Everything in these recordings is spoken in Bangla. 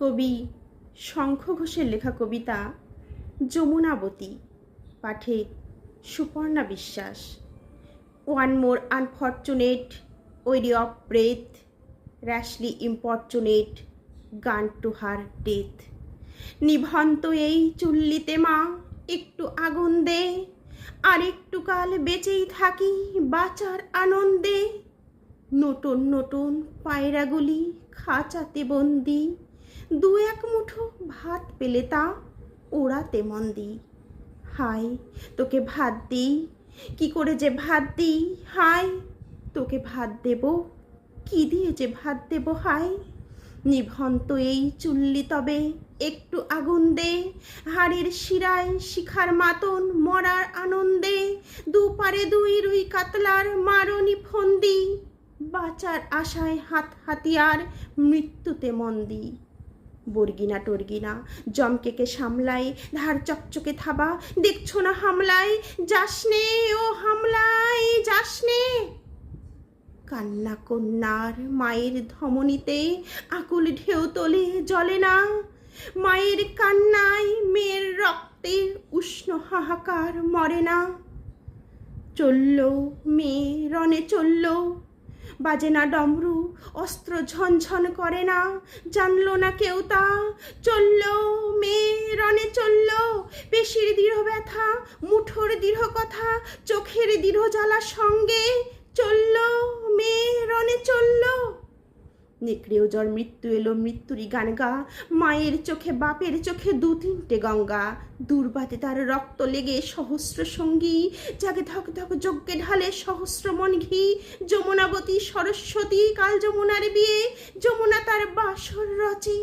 কবি শঙ্খ ঘোষের লেখা কবিতা যমুনাবতী, পাঠে Suparna Biswas. One more unfortunate weary of breath, rashly importunate gone to her death. নিভন্ত এই চুল্লিতে মা একটু আগুন দে, আর একটু কাল বেঁচেই থাকি বাঁচার আনন্দে। নতুন নতুন পায়রাগুলি খাঁচাতে বন্দি, দু এক মুঠো ভাত পেলে তা ওড়াতে মন্দি। হায় তোকে ভাত দিই, কি করে যে ভাত দিই, হায় তোকে ভাত দেব, কি দিয়ে যে ভাত দেব, হায়। নিভন্ত এই চুল্লি তবে একটু আগুন দে, হাড়ের শিরায় শিখার মাতন মরার আনন্দে। দুপারে দুই রুই কাতলার মারণি ফন্দি, বাঁচার আশায় হাত হাতিয়ার মৃত্যুতে মন্দি। বর্গিনা টর্গিনা জমকেকে সামলায় ধার চকচকে থাবা, দেখছো না হামলায় যাসনে, ও হামলায় যাসনে। কান্না কন্যার মায়ের ধমনীতে আকুল ঢেউ তোলে জ্বলে না, মায়ের কান্নায় মেয়ের রক্তে উষ্ণ হাহাকার মরে না। চলল মেয়ে রণে চলল, বাজে না ডমরু, অস্ত্র ঝনঝন করে না, জানলো না কেউ তা। চলল মেয়ে রণে চলল, পেশির দৃঢ় ব্যথা, মুঠোর দৃঢ় কথা, চোখের দৃঢ় জ্বালা সঙ্গে। চলল মেয়ে রণে চলল। নেকড়েও জ্বর মৃত্যু এলো, মৃত্যুরই গান গা, মায়ের চোখে বাপের চোখে দু তিনটে গঙ্গা। দুর্বাতে তার রক্ত লেগে সহস্র সঙ্গী, জাগে ধক ধক যজ্ঞে ঢালে সহস্র মন ঘি। যমুনাবতী সরস্বতী কাল যমুনার বিয়ে, যমুনা তার বাসর রচে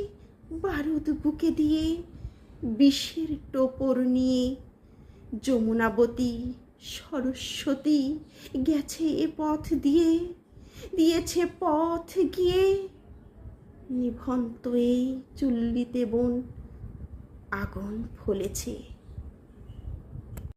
বারুদ বুকে দিয়ে, বিষের টোপর নিয়ে। যমুনাবতী সরস্বতী গেছে এ পথ দিয়ে, দিয়েছে পথ গিয়ে। নিভন্ত এই চুল্লিতে বোন আগুন ফলেছে।